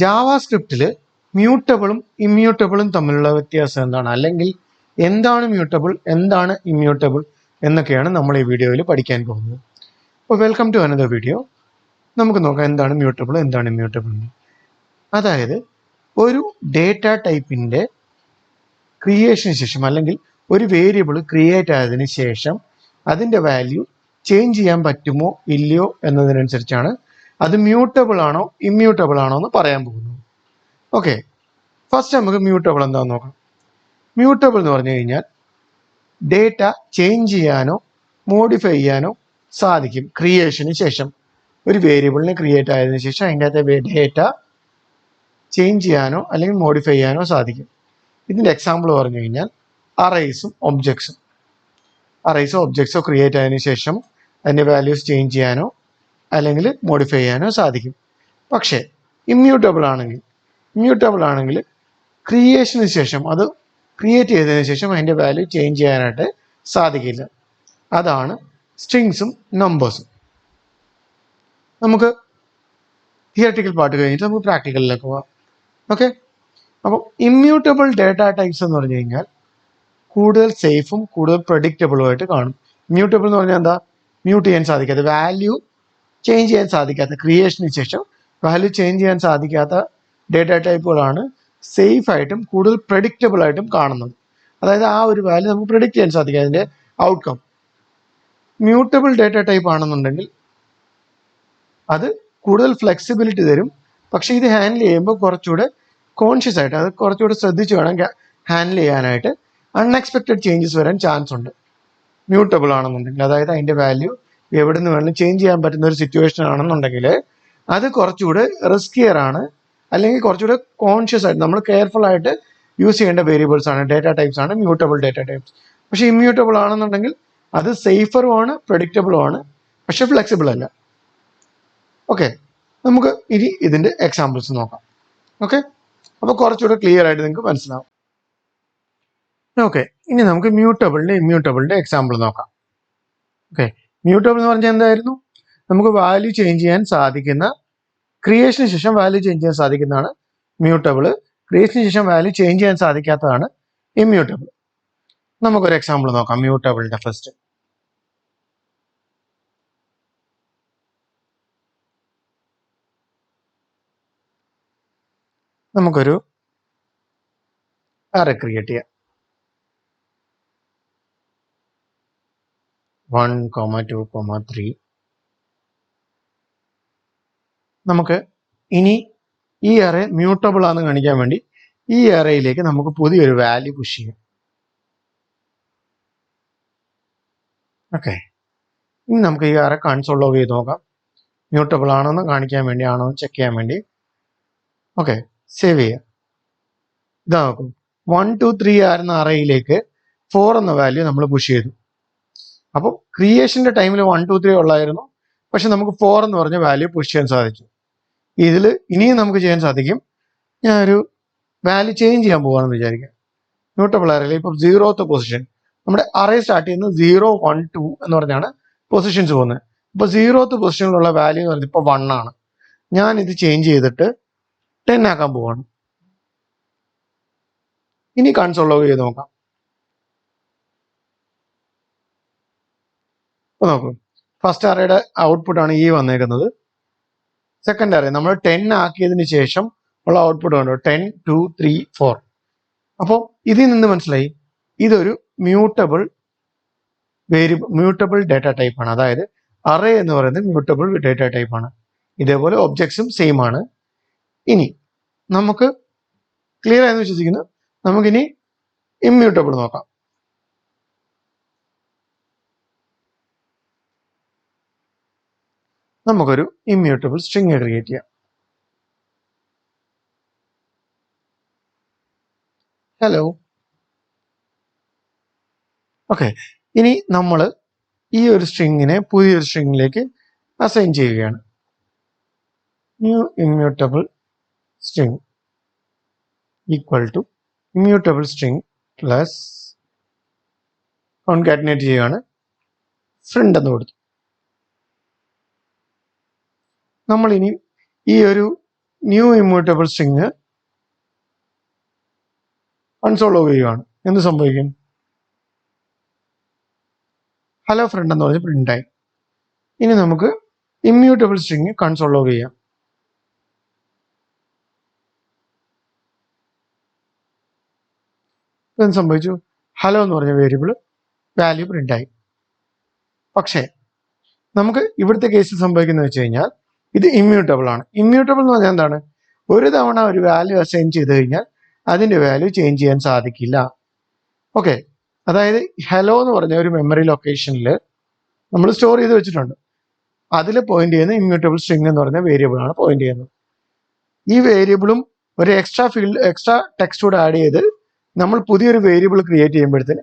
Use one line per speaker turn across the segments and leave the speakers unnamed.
ജാവാസ്ക്രിപ്റ്റിൽ മ്യൂട്ടബിളും ഇമ്മ്യൂട്ടബിളും തമ്മിലുള്ള വ്യത്യാസം എന്താണ്, അല്ലെങ്കിൽ എന്താണ് മ്യൂട്ടബിൾ, എന്താണ് ഇമ്മ്യൂട്ടബിൾ എന്നൊക്കെയാണ് നമ്മൾ ഈ വീഡിയോയിൽ പഠിക്കാൻ പോകുന്നത്. അപ്പോൾ വെൽക്കം ടു അനദർ വീഡിയോ. നമുക്ക് നോക്കാം എന്താണ് മ്യൂട്ടബിൾ, എന്താണ് ഇമ്മ്യൂട്ടബിൾ എന്ന്. അതായത് ഒരു ഡേറ്റ ടൈപ്പിൻ്റെ ക്രിയേഷന് ശേഷം, അല്ലെങ്കിൽ ഒരു വേരിയബിൾ ക്രിയേറ്റ് ആയതിനു ശേഷം അതിൻ്റെ വാല്യൂ ചേഞ്ച് ചെയ്യാൻ പറ്റുമോ ഇല്ലയോ എന്നതിനനുസരിച്ചാണ് അത് മ്യൂട്ടബിൾ ആണോ ഇമ്മ്യൂട്ടബിൾ ആണോ എന്ന് പറയാൻ പോകുന്നത്. ഓക്കെ, ഫസ്റ്റ് നമുക്ക് മ്യൂട്ടബിൾ എന്താണെന്ന് നോക്കാം. മ്യൂട്ടബിൾ എന്ന് പറഞ്ഞു കഴിഞ്ഞാൽ ഡേറ്റ ചേഞ്ച് ചെയ്യാനോ മോഡിഫൈ ചെയ്യാനോ സാധിക്കും. ക്രിയേഷന് ശേഷം ഒരു വേരിയബിളിനെ ക്രിയേറ്റ് ആയതിനു ശേഷം അതിൻ്റെ അകത്തെ ഡേറ്റ ചേഞ്ച് ചെയ്യാനോ അല്ലെങ്കിൽ മോഡിഫൈ ചെയ്യാനോ സാധിക്കും. ഇതിൻ്റെ എക്സാമ്പിൾ പറഞ്ഞു കഴിഞ്ഞാൽ അറേസും ഒബ്ജക്ട്സോ ക്രിയേറ്റ് ആയതിനു ശേഷം അതിൻ്റെ വാല്യൂസ് ചേഞ്ച് ചെയ്യാനോ അല്ലെങ്കിൽ മോഡിഫൈ ചെയ്യാനോ സാധിക്കും. പക്ഷേ ഇമ്മ്യൂട്ടബിൾ ആണെങ്കിൽ ക്രിയേഷന് ശേഷം, അത് ക്രിയേറ്റ് ചെയ്തതിനു ശേഷം അതിൻ്റെ വാല്യൂ ചേഞ്ച് ചെയ്യാനായിട്ട് സാധിക്കില്ല. അതാണ് സ്ട്രിങ്സും നമ്പേഴ്സും. നമുക്ക് തിയററ്റിക്കൽ പാർട്ട് കഴിഞ്ഞിട്ട് നമുക്ക് പ്രാക്ടിക്കലിലേക്ക് പോകാം. ഓക്കെ, അപ്പോൾ ഇമ്മ്യൂട്ടബിൾ ഡേറ്റ ടൈപ്സ് എന്ന് പറഞ്ഞു കഴിഞ്ഞാൽ കൂടുതൽ സേഫും കൂടുതൽ പ്രഡിക്റ്റബിളും ആയിട്ട് കാണും. ഇമ്മ്യൂട്ടബിൾ എന്ന് പറഞ്ഞാൽ എന്താ? മ്യൂട്ട് ചെയ്യാൻ സാധിക്കാത്ത, വാല്യൂ ചേഞ്ച് ചെയ്യാൻ സാധിക്കാത്ത, ക്രിയേഷന് ശേഷം വാല്യൂ ചേഞ്ച് ചെയ്യാൻ സാധിക്കാത്ത ഡേറ്റ ടൈപ്പുകളാണ് സേഫ് ആയിട്ടും കൂടുതൽ പ്രഡിക്റ്റബിൾ ആയിട്ടും കാണുന്നത്. അതായത് ആ ഒരു വാല്യൂ നമുക്ക് പ്രിഡിക്റ്റ് ചെയ്യാൻ സാധിക്കും അതിൻ്റെ ഔട്ട്കം. മ്യൂട്ടബിൾ ഡേറ്റ ടൈപ്പ് ആണെന്നുണ്ടെങ്കിൽ അത് കൂടുതൽ ഫ്ലെക്സിബിലിറ്റി തരും. പക്ഷേ ഇത് ഹാൻഡിൽ ചെയ്യുമ്പോൾ കുറച്ചുകൂടെ കോൺഷ്യസ് ആയിട്ട്, അത് കുറച്ചുകൂടെ ശ്രദ്ധിച്ച് വേണം ഹാൻഡിൽ ചെയ്യാനായിട്ട്. അൺഎക്സ്പെക്റ്റഡ് ചേഞ്ചസ് വരാൻ ചാൻസ് ഉണ്ട് മ്യൂട്ടബിൾ ആണെന്നുണ്ടെങ്കിൽ. അതായത് അതിൻ്റെ വാല്യൂ എവിടെ നിന്ന് വേണമെങ്കിലും ചേഞ്ച് ചെയ്യാൻ പറ്റുന്ന ഒരു സിറ്റുവേഷൻ ആണെന്നുണ്ടെങ്കിൽ അത് കുറച്ചുകൂടെ റിസ്കിയർ ആണ്, അല്ലെങ്കിൽ കുറച്ചുകൂടെ കോൺഷ്യസ് ആയിട്ട് നമ്മൾ കെയർഫുൾ ആയിട്ട് യൂസ് ചെയ്യേണ്ട വേരിയബിൾസ് ആണ്, ഡേറ്റ ടൈപ്സ് ആണ് മ്യൂട്ടബിൾ ഡേറ്റ ടൈപ്സ്. പക്ഷേ ഇമ്മ്യൂട്ടബിൾ ആണെന്നുണ്ടെങ്കിൽ അത് സേഫറും ആണ്, പ്രഡിക്റ്റബിളും ആണ്, പക്ഷെ ഫ്ലെക്സിബിൾ അല്ല. ഓക്കെ, നമുക്ക് ഇനി ഇതിൻ്റെ എക്സാമ്പിൾസ് നോക്കാം. ഓക്കെ, അപ്പോൾ കുറച്ചുകൂടെ ക്ലിയർ ആയിട്ട് നിങ്ങൾക്ക് മനസ്സിലാവും. ഓക്കെ, ഇനി നമുക്ക് മ്യൂട്ടബിളിൻ്റെ ഇമ്മ്യൂട്ടബിളിൻ്റെ എക്സാമ്പിൾ നോക്കാം. ഓക്കെ, മ്യൂട്ടബിൾ എന്ന് പറഞ്ഞാൽ എന്തായിരുന്നു? നമുക്ക് വാല്യൂ ചേഞ്ച് ചെയ്യാൻ സാധിക്കുന്ന, ക്രിയേഷന് ശേഷം വാല്യൂ ചേഞ്ച് ചെയ്യാൻ സാധിക്കുന്നതാണ് മ്യൂട്ടബിൾ. ക്രിയേഷന് ശേഷം വാല്യൂ ചേഞ്ച് ചെയ്യാൻ സാധിക്കാത്തതാണ് ഇമ്മ്യൂട്ടബിൾ. നമുക്കൊരു എക്സാമ്പിൾ നോക്കാം മ്യൂട്ടബിളിൻ്റെ. ഫസ്റ്റ് നമുക്കൊരു അറേ ക്രിയേറ്റ് ചെയ്യാം. 1, 2, 3. നമുക്ക് ഇനി ഈ അറേ മ്യൂട്ടബിൾ ആണെന്ന് കാണിക്കാൻ വേണ്ടി ഈ അറേയിലേക്ക് നമുക്ക് പുതിയൊരു വാല്യൂ പുഷ് ചെയ്യാം. ഓക്കെ, ഇനി നമുക്ക് ഈ അറേ കൺസോൾ ലോഗ് ചെയ്ത് നോക്കാം. മ്യൂട്ടബിൾ ആണെന്ന് കാണിക്കാൻ വേണ്ടി, ആണോ എന്ന് ചെക്ക് ചെയ്യാൻ വേണ്ടി. ഓക്കെ, സേവ് ചെയ്യാം. ഇതാ നോക്കും, 1, 2, 3 ആയിരുന്ന അറേയിലേക്ക് 4 എന്ന വാല്യൂ നമ്മൾ പുഷ് ചെയ്തു. അപ്പോൾ ക്രിയേഷൻ്റെ ടൈമിൽ 1, 2, 3 ഉള്ളായിരുന്നു, പക്ഷെ നമുക്ക് 4 എന്ന് പറഞ്ഞ വാല്യൂ പുഷ് ചെയ്യാൻ സാധിച്ചു. ഇതിൽ ഇനിയും നമുക്ക് ചെയ്യാൻ സാധിക്കും. ഞാനൊരു വാല്യൂ ചേഞ്ച് ചെയ്യാൻ പോകാമെന്ന് വിചാരിക്കാം. മ്യൂട്ടബിൾ അറേയിൽ ഇപ്പോൾ 0th പൊസിഷൻ, നമ്മുടെ അറേ സ്റ്റാർട്ട് ചെയ്യുന്നത് 0, 1, 2 എന്ന് പറഞ്ഞാണ് പൊസിഷൻസ് പോകുന്നത്. ഇപ്പോൾ 0th പൊസിഷനിലുള്ള വാല്യൂ എന്ന് പറഞ്ഞാൽ ഇപ്പോൾ 1 ആണ്. ഞാൻ ഇത് ചേഞ്ച് ചെയ്തിട്ട് 10 ആക്കാൻ പോവാണ്. ഇനി കൺസോൾ ലോഗ് ചെയ്ത് നോക്കാം. അപ്പോൾ നോക്കൂ, ഫസ്റ്റ് അറേയുടെ ഔട്ട്പുട്ടാണ് ഈ വന്നേക്കുന്നത്. സെക്കൻഡ് അറേ നമ്മൾ 10 ആക്കിയതിന് ശേഷം ഉള്ള ഔട്ട്പുട്ട് കണ്ടോ, 10, 2, 3, 4. അപ്പോൾ ഇതിൽ നിന്ന് മനസ്സിലായി ഇതൊരു മ്യൂട്ടബിൾ ഡേറ്റ ടൈപ്പാണ്. അതായത് അറേ എന്ന് പറയുന്നത് മ്യൂട്ടബിൾ ഡേറ്റ ടൈപ്പാണ്. ഇതേപോലെ ഒബ്ജക്ട്സും സെയിം ആണ്. ഇനി നമുക്ക് ക്ലിയർ ആയെന്ന് വിശ്വസിക്കുന്നു. നമുക്കിനി ഇമ്മ്യൂട്ടബിൾ നോക്കാം. നമുക്കൊരു ഇമ്മ്യൂട്ടബിൾ സ്ട്രിങ് ക്രിയേറ്റ് ചെയ്യാം. ഹലോ. ഓക്കെ, ഇനി നമ്മൾ ഈ ഒരു സ്ട്രിങ്ങിനെ പുതിയൊരു സ്ട്രിങ്ങിലേക്ക് അസൈൻ ചെയ്യുകയാണ്. New immutable string equal to immutable string plus concatenate ചെയ്യുകയാണ്, ഫ്രണ്ട് എന്ന് കൊടുത്തു. നമ്മളിനി ഈ ഒരു new immutable string console log ചെയ്യുകയാണ്. എന്ത് സംഭവിക്കും? ഹലോ ഫ്രണ്ട് എന്ന് പറഞ്ഞ് പ്രിന്റായി. ഇനി നമുക്ക് ഇമ്മ്യൂട്ടബിൾ സ്ട്രിങ് കൺസോൾ ലോഗ് ചെയ്യാം. എന്ത് സംഭവിച്ചു? ഹലോ എന്ന് പറഞ്ഞ വേരിയബിൾ വാല്യൂ പ്രിന്റായി. പക്ഷേ നമുക്ക് ഇവിടുത്തെ കേസിൽ സംഭവിക്കുന്നത് വെച്ച് കഴിഞ്ഞാൽ ഇത് ഇമ്മ്യൂട്ടബിൾ ആണ്. ഇമ്മ്യൂട്ടബിൾ എന്ന് പറഞ്ഞാൽ എന്താണ്? ഒരു തവണ ഒരു വാല്യൂ അസൈൻ ചെയ്ത് കഴിഞ്ഞാൽ അതിന്റെ വാല്യൂ ചേഞ്ച് ചെയ്യാൻ സാധിക്കില്ല. ഓക്കെ, അതായത് ഹലോ എന്ന് പറഞ്ഞ ഒരു മെമ്മറി ലൊക്കേഷനിൽ നമ്മൾ സ്റ്റോർ ചെയ്ത് വെച്ചിട്ടുണ്ട്. അതിൽ പോയിന്റ് ചെയ്യുന്ന ഇമ്മ്യൂട്ടബിൾ സ്ട്രിങ് എന്ന് പറഞ്ഞ വേരിയബിൾ ആണ് പോയിന്റ് ചെയ്യുന്നത്. ഈ വേരിയബിളും ഒരു എക്സ്ട്രാ ടെക്സ്റ്റ് കൂടെ ആഡ് ചെയ്ത് നമ്മൾ പുതിയൊരു വേരിയബിൾ ക്രിയേറ്റ് ചെയ്യുമ്പോഴത്തേന്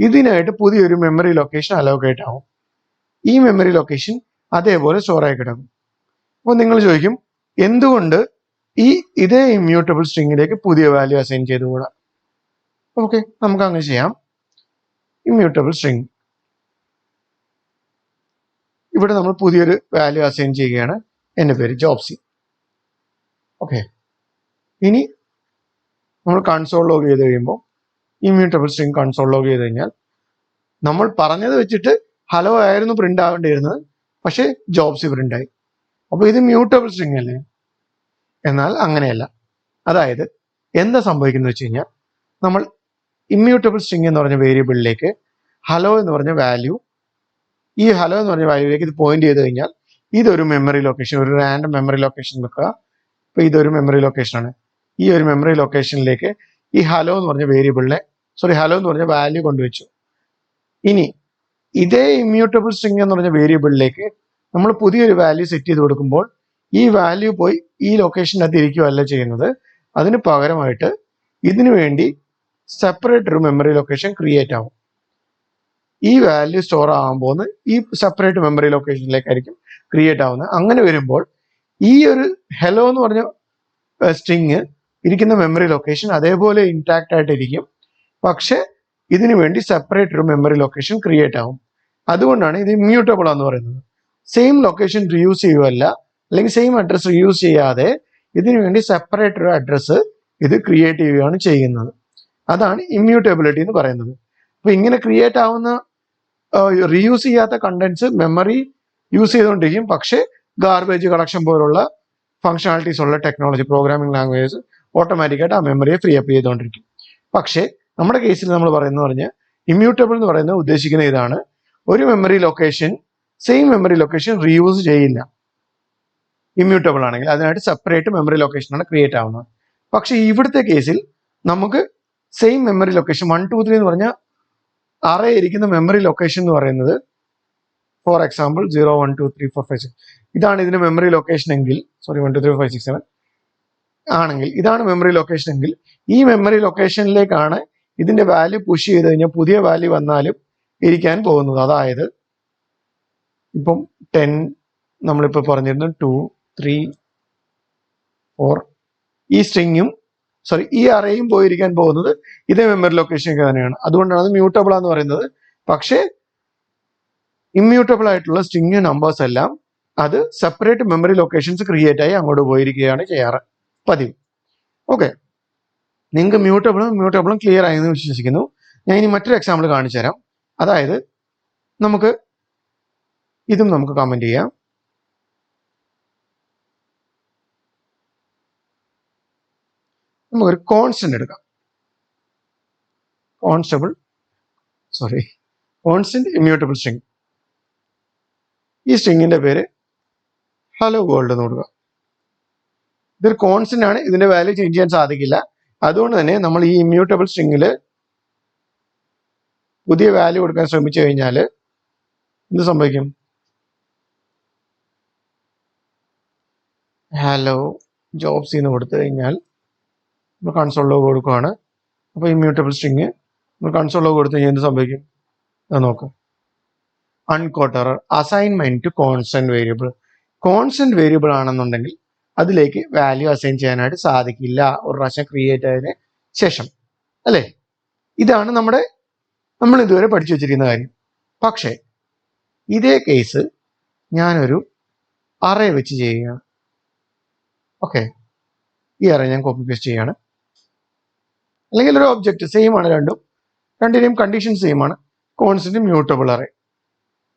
ഇതിനായിട്ട് പുതിയൊരു മെമ്മറി ലൊക്കേഷൻ അലോക്കേറ്റ് ആവും. ഈ മെമ്മറി ലൊക്കേഷൻ അതേപോലെ സ്റ്റോർ ആയി കിടക്കും. അപ്പോൾ നിങ്ങൾ ചോദിക്കും, എന്തുകൊണ്ട് ഇതേ ഇമ്മ്യൂട്ടബിൾ സ്ട്രിങ്ങിലേക്ക് പുതിയ വാല്യൂ അസൈൻ ചെയ്തുകൂടാ? ഓക്കെ, നമുക്ക് അങ്ങനെ ചെയ്യാം. ഇമ്മ്യൂട്ടബിൾ സ്ട്രിങ്, ഇവിടെ നമ്മൾ പുതിയൊരു വാല്യൂ അസൈൻ ചെയ്യുകയാണ്. എൻ്റെ പേര് ജോബ്സി. ഓക്കെ, ഇനി നമ്മൾ കൺസോൾ ലോഗ് ചെയ്ത് കഴിയുമ്പോൾ ഇമ്മ്യൂട്ടബിൾ സ്ട്രിങ് കൺസോൾ ലോഗ് ചെയ്ത് കഴിഞ്ഞാൽ നമ്മൾ പറഞ്ഞത് വെച്ചിട്ട് ഹലോ ആയിരുന്നു പ്രിന്റ് ആവേണ്ടിയിരുന്നത്, പക്ഷേ ജോബ്സി പ്രിന്റ് ആയി. അപ്പോൾ ഇത് മ്യൂട്ടബിൾ സ്ട്രിങ് അല്ലേ? എന്നാൽ അങ്ങനെയല്ല. അതായത് എന്താ സംഭവിക്കുന്നത് വെച്ച് കഴിഞ്ഞാൽ നമ്മൾ ഇമ്മ്യൂട്ടബിൾ സ്ട്രിങ് എന്ന് പറഞ്ഞ വേരിയബിളിലേക്ക് ഹലോ എന്ന് പറഞ്ഞ വാല്യൂ, ഈ ഹലോ എന്ന് പറഞ്ഞ വാല്യൂയിലേക്ക് ഇത് പോയിന്റ് ചെയ്ത് കഴിഞ്ഞാൽ ഇതൊരു മെമ്മറി ലൊക്കേഷൻ, ഒരു റാൻഡം മെമ്മറി ലൊക്കേഷൻ വെക്കുക. അപ്പോൾ ഇതൊരു മെമ്മറി ലൊക്കേഷനാണ്. ഈ ഒരു മെമ്മറി ലൊക്കേഷനിലേക്ക് ഈ ഹലോ എന്ന് പറഞ്ഞ വേരിയബിളിനെ ഹലോ എന്ന് പറഞ്ഞ വാല്യൂ കൊണ്ടുവച്ചു. ഇനി ഇതേ ഇമ്മ്യൂട്ടബിൾ സ്ട്രിങ് എന്ന് പറഞ്ഞ വേരിയബിളിലേക്ക് നമ്മൾ പുതിയൊരു വാല്യൂ സെറ്റ് ചെയ്ത് കൊടുക്കുമ്പോൾ ഈ വാല്യൂ പോയി ഈ ലൊക്കേഷനകത്ത് ഇരിക്കുകയല്ല ചെയ്യുന്നത്. അതിന് പകരമായിട്ട് ഇതിനു വേണ്ടി സെപ്പറേറ്റ് ഒരു മെമ്മറി ലൊക്കേഷൻ ക്രിയേറ്റ് ആവും. ഈ വാല്യൂ സ്റ്റോർ ആവാൻ പോകുന്ന ഈ സെപ്പറേറ്റ് മെമ്മറി ലൊക്കേഷനിലേക്കായിരിക്കും ക്രിയേറ്റ് ആവുന്നത്. അങ്ങനെ വരുമ്പോൾ ഈ ഒരു ഹലോ എന്ന് പറഞ്ഞ സ്ട്രിങ് ഇരിക്കുന്ന മെമ്മറി ലൊക്കേഷൻ അതേപോലെ ഇൻടാക്ട് ആയിട്ടിരിക്കും. പക്ഷെ ഇതിനു വേണ്ടി സെപ്പറേറ്റ് ഒരു മെമ്മറി ലൊക്കേഷൻ ക്രിയേറ്റ് ആവും. അതുകൊണ്ടാണ് ഇത് ഇമ്മ്യൂട്ടബിൾ എന്ന് പറയുന്നത്. സെയിം ലൊക്കേഷൻ റീയൂസ് ചെയ്യുകയല്ല, അല്ലെങ്കിൽ സെയിം അഡ്രസ് റീയൂസ് ചെയ്യാതെ ഇതിനു വേണ്ടി സെപ്പറേറ്റ് ഒരു അഡ്രസ്സ് ഇത് ക്രിയേറ്റ് ചെയ്യുകയാണ് ചെയ്യുന്നത്. അതാണ് ഇമ്മ്യൂട്ടബിലിറ്റി എന്ന് പറയുന്നത്. അപ്പൊ ഇങ്ങനെ ക്രിയേറ്റ് ആവുന്ന റീയൂസ് ചെയ്യാത്ത കണ്ടന്റ്സ് മെമ്മറി യൂസ് ചെയ്തുകൊണ്ടിരിക്കും. പക്ഷേ ഗാർബേജ് കളക്ഷൻ പോലുള്ള ഫങ്ഷണാലിറ്റീസ് ഉള്ള ടെക്നോളജി, പ്രോഗ്രാമിംഗ് ലാംഗ്വേജസ് ഓട്ടോമാറ്റിക്കായിട്ട് ആ മെമ്മറിയെ ഫ്രീ അപ്പ് ചെയ്തുകൊണ്ടിരിക്കും. പക്ഷേ നമ്മുടെ കേസിൽ നമ്മൾ പറഞ്ഞാൽ ഇമ്മ്യൂട്ടബിൾ എന്ന് പറയുന്നത് ഉദ്ദേശിക്കുന്ന ഇതാണ്: ഒരു memory location same memory location reuse ചെയ്യില്ല. ഇമ്മ്യൂട്ടബിൾ ആണെങ്കിൽ അതിനായിട്ട് സെപ്പറേറ്റ് മെമ്മറി ലൊക്കേഷനാണ് ക്രിയേറ്റ് ആവുന്നത്. പക്ഷേ ഇവിടുത്തെ കേസിൽ നമുക്ക് സെയിം മെമ്മറി ലൊക്കേഷൻ 1 2 3 എന്ന് പറഞ്ഞ അറേ ഇരിക്കുന്ന മെമ്മറി ലൊക്കേഷൻ എന്ന് പറയുന്നത്, ഫോർ എക്സാമ്പിൾ 0 1 2 3 4 5 6 ഇതാണ് ഇതിന്റെ മെമ്മറി ലൊക്കേഷൻ എങ്കിൽ, 1 2 3 4 5 6 7 ആണെങ്കിൽ ഇതാണ് മെമ്മറി ലൊക്കേഷൻ എങ്കിൽ ഈ മെമ്മറി ലൊക്കേഷനിലേക്കാണ് ഇതിന്റെ വാല്യൂ പുഷ് ചെയ്ത് കഴിഞ്ഞാൽ പുതിയ വാല്യൂ വന്നാലും ഇരിക്കാൻ പോകുന്നത്. അതായത് ഇപ്പം 10 നമ്മളിപ്പോൾ പറഞ്ഞിരുന്നു 2 3 4 ഈ സ്ട്രിങ്ങും ഈ അറേയും പോയിരിക്കാൻ പോകുന്നത് ഇതേ മെമ്മറി ലൊക്കേഷനൊക്കെ തന്നെയാണ്. അതുകൊണ്ടാണ് അത് മ്യൂട്ടബിൾ എന്ന് പറയുന്നത്. പക്ഷേ ഇമ്മ്യൂട്ടബിൾ ആയിട്ടുള്ള സ്ട്രിങ് നമ്പേഴ്സ് എല്ലാം അത് സെപ്പറേറ്റ് മെമ്മറി ലൊക്കേഷൻസ് ക്രിയേറ്റ് ആയി അങ്ങോട്ട് പോയിരിക്കുകയാണ് ചെയ്യാറ് പതിവ്. ഓക്കെ, നിങ്ങൾക്ക് മ്യൂട്ടബിളും ക്ലിയർ ആയെന്ന് വിശ്വസിക്കുന്നു. ഞാൻ ഇനി മറ്റൊരു എക്സാമ്പിൾ കാണിച്ചു തരാം. അതായത് ഇതും നമുക്ക് കമന്റ് ചെയ്യാം. നമുക്കൊരു കോൺസ്റ്റന്റ് എടുക്കാം. Constant immutable string. ഈ സ്ട്രിങ്ങിന്റെ പേര് ഹലോ വേൾഡ് എന്ന് കൊടുക്കുക. ഇതൊരു കോൺസ്റ്റന്റ് ആണ്, ഇതിന്റെ വാല്യൂ ചേഞ്ച് ചെയ്യാൻ സാധിക്കില്ല. അതുകൊണ്ട് തന്നെ നമ്മൾ ഈ ഇമ്മ്യൂട്ടബിൾ സ്ട്രിങ്ങിൽ പുതിയ വാല്യൂ കൊടുക്കാൻ ശ്രമിച്ചു കഴിഞ്ഞാൽ എന്ത് സംഭവിക്കും? ഹലോ ജോബ്സി എന്ന് കൊടുത്തു കഴിഞ്ഞാൽ നമ്മൾ കൺസോൾ ലോഗ് കൊടുക്കുകയാണ്. അപ്പോൾ ഇമ്മ്യൂട്ടബിൾ സ്ട്രിങ് നമ്മൾ കൺസോൾ ലോഗ് കൊടുത്തു കഴിഞ്ഞാൽ എന്ത് സംഭവിക്കും? അത് നോക്കാം. Uncaught error, assignment to constant variable. Constant variable ആണെന്നുണ്ടെങ്കിൽ അതിലേക്ക് വാല്യൂ അസൈൻ ചെയ്യാനായിട്ട് സാധിക്കില്ല ഒരു പ്രാവശ്യം ക്രിയേറ്റ് ആയതിന് ശേഷം, അല്ലേ? ഇതാണ് നമ്മൾ ഇതുവരെ പഠിച്ചു വെച്ചിരിക്കുന്ന കാര്യം. പക്ഷേ ഇതേ കേസ് ഞാനൊരു അറേ വെച്ച് ചെയ്യുകയാണ്. ഓക്കെ, ഈ അറേ ഞാൻ കോപ്പി പേസ്റ്റ് ചെയ്യാണ്. അല്ലെങ്കിൽ ഒരു ഒബ്ജക്റ്റ് സെയിം ആണ് രണ്ടിനെയും കണ്ടീഷൻ സെയിം ആണ്, കോൺസ്റ്റന്റ് മ്യൂട്ടബിൾ അറേ.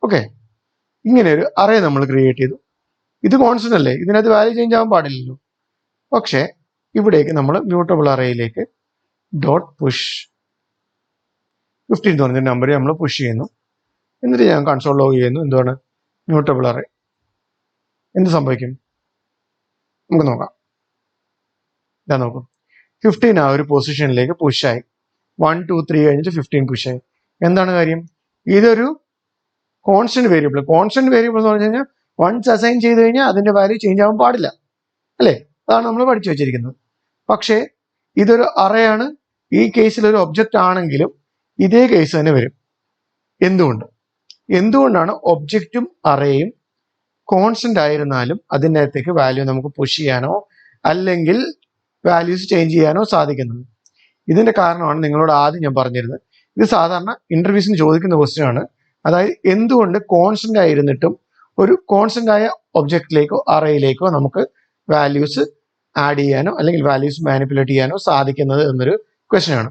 ഓക്കെ, ഇങ്ങനെ ഒരു അറേ നമ്മൾ ക്രിയേറ്റ് ചെയ്തു. ഇത് കോൺസ്റ്റന്റ് അല്ലേ, ഇതിനകത്ത് വാല്യൂ ചേഞ്ച് ആവാൻ പാടില്ലല്ലോ. പക്ഷേ ഇവിടേക്ക് നമ്മൾ മ്യൂട്ടബിൾ അറേയിലേക്ക് ഡോട്ട് പുഷ് 15 എന്ന് പറഞ്ഞ നമ്പർ നമ്മൾ പുഷ് ചെയ്യുന്നു. എന്നിട്ട് ഞാൻ കൺസോൾ ലോഗ് ചെയ്യുന്നു. എന്താണ് മ്യൂട്ടബിൾ അറേ? എന്ത് സംഭവിക്കും നമുക്ക് നോക്കാം. ഇതാ നോക്കും, 15 ആ ഒരു പൊസിഷനിലേക്ക് പുഷായി. 1 2 3 കഴിഞ്ഞിട്ട് 15 പുഷായി. എന്താണ് കാര്യം? ഇതൊരു കോൺസ്റ്റന്റ് വേരിയബിൾ എന്ന് പറഞ്ഞു കഴിഞ്ഞാൽ വൺസ് അസൈൻ ചെയ്ത് കഴിഞ്ഞാൽ അതിന്റെ വാല്യൂ ചേഞ്ച് ആവാൻ പാടില്ല അല്ലേ? അതാണ് നമ്മൾ പഠിച്ചു വെച്ചിരിക്കുന്നത്. പക്ഷേ ഇതൊരു അറേ ആണ്. ഈ കേസിൽ ഒരു ഒബ്ജക്റ്റ് ആണെങ്കിലും ഇതേ കേസ് തന്നെ വരും. എന്തുകൊണ്ടാണ് ഒബ്ജക്റ്റും അറേയും കോൺസ്റ്റന്റ് ആയിരുന്നാലും അതിനകത്തേക്ക് വാല്യൂ നമുക്ക് പുഷ് ചെയ്യാനോ അല്ലെങ്കിൽ വാല്യൂസ് ചേഞ്ച് ചെയ്യാനോ സാധിക്കുന്നത്? ഇതിന്റെ കാരണമാണ് നിങ്ങളോട് ആദ്യം ഞാൻ പറഞ്ഞിരുന്നത്. ഇത് സാധാരണ ഇന്റർവ്യൂസിന് ചോദിക്കുന്ന ക്വസ്റ്റ്യൻ ആണ്. അതായത് എന്തുകൊണ്ട് കോൺസ്റ്റന്റ് ആയിരുന്നിട്ടും ഒരു കോൺസ്റ്റന്റ് ആയ ഒബ്ജക്റ്റിലേക്കോ അറേയിലേക്കോ നമുക്ക് വാല്യൂസ് ആഡ് ചെയ്യാനോ അല്ലെങ്കിൽ വാല്യൂസ് മാനിപ്പുലേറ്റ് ചെയ്യാനോ സാധിക്കുന്നത് എന്നൊരു ക്വസ്റ്റ്യൻ ആണ്.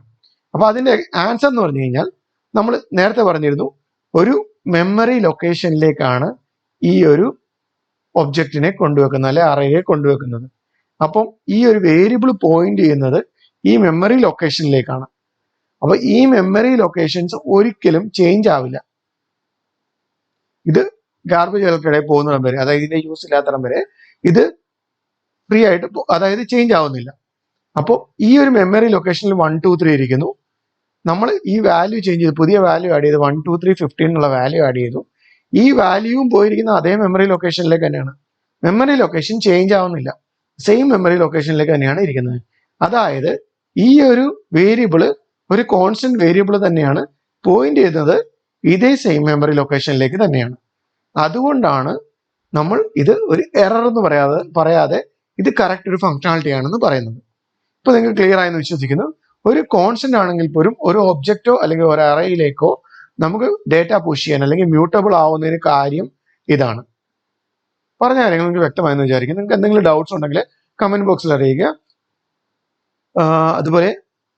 അപ്പൊ അതിന്റെ ആൻസർ എന്ന് പറഞ്ഞു കഴിഞ്ഞാൽ നമ്മൾ നേരത്തെ പറഞ്ഞിരുന്നു, ഒരു മെമ്മറി ലൊക്കേഷനിലേക്കാണ് ഈ ഒരു ഒബ്ജക്റ്റിനെ കൊണ്ടുവെക്കുന്നത് അല്ലെ അറേയെ കൊണ്ടുവെക്കുന്നത്. അപ്പം ഈ ഒരു വേരിയബിൾ പോയിന്റ് ചെയ്യുന്നത് ഈ മെമ്മറി ലൊക്കേഷനിലേക്കാണ്. അപ്പൊ ഈ മെമ്മറി ലൊക്കേഷൻസ് ഒരിക്കലും ചേഞ്ച് ആവില്ല. ഇത് ഗാർബേജുകൾക്കിടയിൽ പോകുന്നിടം വരെ, അതായത് ഇതിന്റെ യൂസ് ഇല്ലാത്തടം വരെ ഇത് ഫ്രീ ആയിട്ട് അതായത് ചേഞ്ച് ആവുന്നില്ല. അപ്പോൾ ഈ ഒരു മെമ്മറി ലൊക്കേഷനിൽ 1 2 3 ഇരിക്കുന്നു. നമ്മൾ ഈ വാല്യൂ ചേഞ്ച് ചെയ്തു, പുതിയ വാല്യൂ ആഡ് ചെയ്ത് 1 2 3 15 എന്നുള്ള വാല്യൂ ആഡ് ചെയ്തു. ഈ വാല്യൂവും പോയിരിക്കുന്ന അതേ മെമ്മറി ലൊക്കേഷനിലേക്ക് തന്നെയാണ്. മെമ്മറി ലൊക്കേഷൻ ചേഞ്ച് ആവുന്നില്ല, സെയിം മെമ്മറി ലൊക്കേഷനിലേക്ക് തന്നെയാണ് ഇരിക്കുന്നത്. അതായത് ഈ ഒരു വേരിയബിള് ഒരു കോൺസ്റ്റന്റ് വേരിയബിൾ തന്നെയാണ് പോയിന്റ് ചെയ്യുന്നത് ഇതേ സെയിം മെമ്മറി ലൊക്കേഷനിലേക്ക് തന്നെയാണ്. അതുകൊണ്ടാണ് നമ്മൾ ഇത് ഒരു എറർ എന്ന് പറയാതെ ഇത് കറക്റ്റ് ഒരു ഫങ്ഷണാലിറ്റി ആണെന്ന് പറയുന്നത്. ഇപ്പൊ നിങ്ങൾക്ക് ക്ലിയർ ആയെന്ന് വിശ്വസിക്കുന്നു. ഒരു കോൺസ്റ്റന്റ് ആണെങ്കിൽ പോലും ഒരു ഒബ്ജക്റ്റോ അല്ലെങ്കിൽ ഒരു അറേയിലേക്കോ നമുക്ക് ഡേറ്റ പുഷ് ചെയ്യാൻ അല്ലെങ്കിൽ മ്യൂട്ടബിൾ ആവുന്നതിന് കാര്യം ഇതാണ്. പറഞ്ഞ കാര്യങ്ങൾ നിങ്ങൾക്ക് വ്യക്തമായെന്ന് വിചാരിക്കുന്നു. നിങ്ങൾക്ക് എന്തെങ്കിലും ഡൗട്ട്സ് ഉണ്ടെങ്കിൽ കമന്റ് ബോക്സിൽ അറിയിക്കുക. അതുപോലെ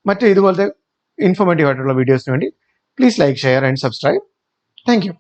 മറ്റു ഇതുപോലത്തെ ഇൻഫോർമേറ്റീവ് ആയിട്ടുള്ള വീഡിയോസിന് വേണ്ടി please like, share and subscribe. Thank you.